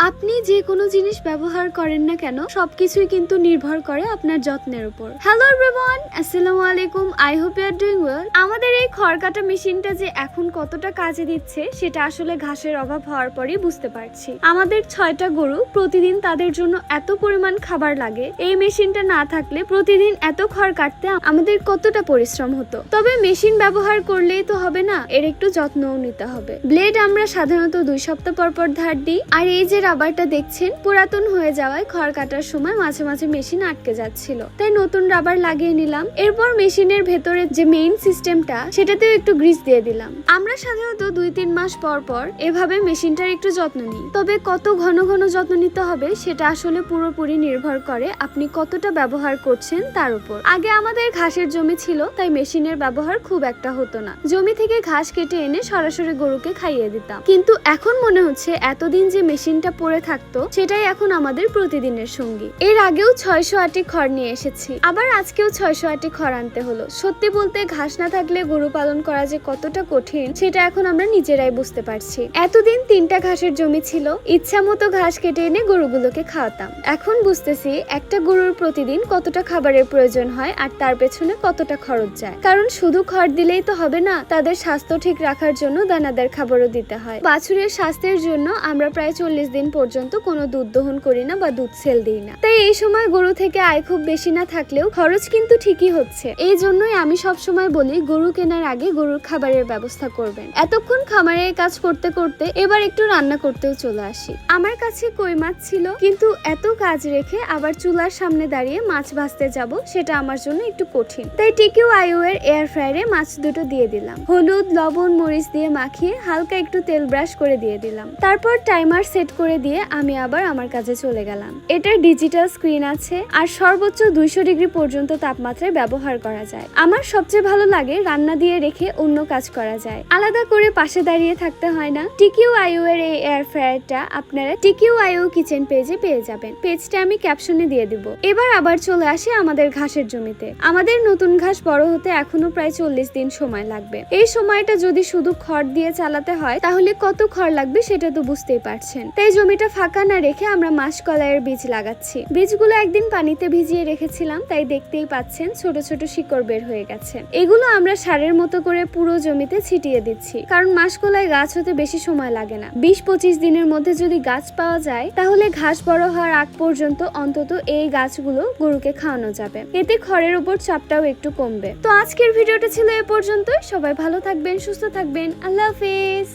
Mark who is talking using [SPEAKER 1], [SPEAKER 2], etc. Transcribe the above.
[SPEAKER 1] আপনি যে কোনো জিনিস ব্যবহার করেন না কেন সবকিছুই কিন্তু নির্ভর করে আপনার যত্নের উপর। হ্যালো এভরিওয়ান, আসসালামু আলাইকুম। I hope you are doing well. আমাদের এই খড় কাটা মেশিনটা যে এখন কতটা কাজে দিচ্ছে সেটা আসলে ঘাসের অভাব হওয়ার পরই বুঝতে পারছি। আমাদের 6টা গরু, প্রতিদিন তাদের জন্য এত পরিমাণ খাবার লাগে। এই মেশিনটা না থাকলে প্রতিদিন এত খড় কাটতে আমাদের কতটা পরিশ্রম হতো। তবে মেশিন ব্যবহার করলেই তো হবে না, এর একটু যত্নও নিতে হবে। ব্লেড আমরা সাধারণত 2 সপ্তাহ পর পর ধার দিই। আর এই যে রাবারটা দেখছেন পুরাতন হয়ে যাওয়ায় খড় কাটার সময় মাঝে মাঝে মেশিন আটকে যাচ্ছিল, তাই নতুন রাবার লাগিয়ে নিলাম। এরপর মেশিনের ভেতরে যে মেইন সিস্টেমটা সেটাতেও একটু গ্রিস দিয়ে দিলাম। আমরা সাধারণত 2-3 মাস পর পর এভাবে মেশিনটার একটু যত্ন নিই। তবে কত ঘন ঘন যত্ন নিতে হবে সেটা আসলে পুরোপুরি নির্ভর করে আপনি কতটা ব্যবহার করছেন তার উপর। আগে আমাদের ঘাসের জমি ছিল, তাই মেশিনের ব্যবহার খুব একটা হতো না। জমি থেকে ঘাস কেটে এনে সরাসরি গরুকে খাইয়ে দিতাম। কিন্তু এখন মনে হচ্ছে এতদিন যে মেশিনটা পড়ে থাকতো সেটাই এখন আমাদের প্রতিদিনের সঙ্গী। এর আগেও 600 আটি খড় নিয়ে এসেছি, আবার আজকেও 600 আটি খড় আনতে হলো। সত্যি বলতে ঘাস না থাকলে গরু পালন করা যে কতটা কঠিন সেটা এখন আমরা নিজেরাই বুঝতে পারছি। এতদিন 3টা ঘাসের জমি ছিল, ইচ্ছা মতো ঘাস কেটে এনে গরুগুলোকে খাওয়াতাম। এখন বুঝতেছি একটা গরুর প্রতিদিন কতটা খাবারের প্রয়োজন হয় আর তার পেছনে কতটা খরচ যায়। কারণ শুধু খড় দিলেই তো হবে না, তাদের স্বাস্থ্য ঠিক রাখার জন্য দানাদার খাবারও দিতে হয়। বাছুরের স্বাস্থ্যের জন্য আমরা প্রায় 40 দিন পর্যন্ত কোনো দুধ দহন করি না বা দুধ সেল দিই না। তাই এই সময় গরু থেকে আয় খুব বেশি না থাকলেও খরচ কিন্তু ঠিকই হচ্ছে। এই জন্যই আমি সব সময় বলি গরু কেনার আগে গরুর খাবারের ব্যবস্থা করবেন। এতক্ষণ খামারের কাজ করতে করতে এবার একটু রান্না করতেও চলে আসি। আমার কাছে কই মাছ ছিল, কিন্তু এত কাজ রেখে আবার চুলার সামনে দাঁড়িয়ে মাছ ভাজতে যাব সেটা আমার জন্য একটু কঠিন। তাই টিকিউ আইও এর এয়ার ফ্রায়ারে মাছ দুটো দিয়ে দিলাম। হলুদ, লবণ, মরিচ দিয়ে মাখিয়ে হালকা একটু তেল ব্রাশ করে দিয়ে দিলাম। তারপর টাইমার সেট করে দিয়ে আমি আবার আমার কাজে চলে গেলাম। এটার ডিজিটাল স্ক্রিন আছে আর সর্বোচ্চ 200 ডিগ্রি পর্যন্ত তাপমাত্রায় ব্যবহার করা যায়। আমার সবচেয়ে ভালো লাগে রান্না দিয়ে রেখে অন্য কাজ করা যায়, আলাদা করে পাশে দাঁড়িয়ে থাকতে হয় না। টিকিউ আইও এর এই এয়ার ফ্রায়ারটা আপনারা টিকিউ আইও কিচেন পেজে পেয়ে যাবেন। পেজটা আমি ক্যাপশনে দিয়ে দিব। এবার আবার চলে আসি আমাদের ঘাসের জমিতে। আমাদের নতুন ঘাস বড় হতে এখনো প্রায় 40 দিন সময় লাগবে। এই সময়টা যদি শুধু খড় দিয়ে চালাতে হয় তাহলে কত খড় লাগবে সেটা তো বুঝতেই পারছেন। তাই জমিটা ফাঁকা না রেখে আমরা মাসকলাইয়ের বীজ লাগাচ্ছি। বীজগুলো একদিন পানিতে ভিজিয়ে রেখেছিলাম, তাই দেখতেই পাচ্ছেন ছোট ছোট শিকড় বের হয়ে গেছে। এগুলো আমরা সারের মতো করে পুরো জমিতে ছিটিয়ে দিচ্ছি, কারণ মাসকলাই গাছ হতে বেশি সময় লাগে না। 20-25 দিনের মধ্যে যদি গাছ পাওয়া যায় তাহলে ঘাস বড় হওয়ার আগ পর্যন্ত অন্তত এই গাছগুলো গরুকে খাওয়ানো যাবে। এতে খড়ের উপর চাপটাও একটু কমবে। তো আজকের ভিডিওটা ছিল এ পর্যন্তই। সবাই ভালো থাকবেন, সুস্থ থাকবেন। আল্লাহ হাফেজ।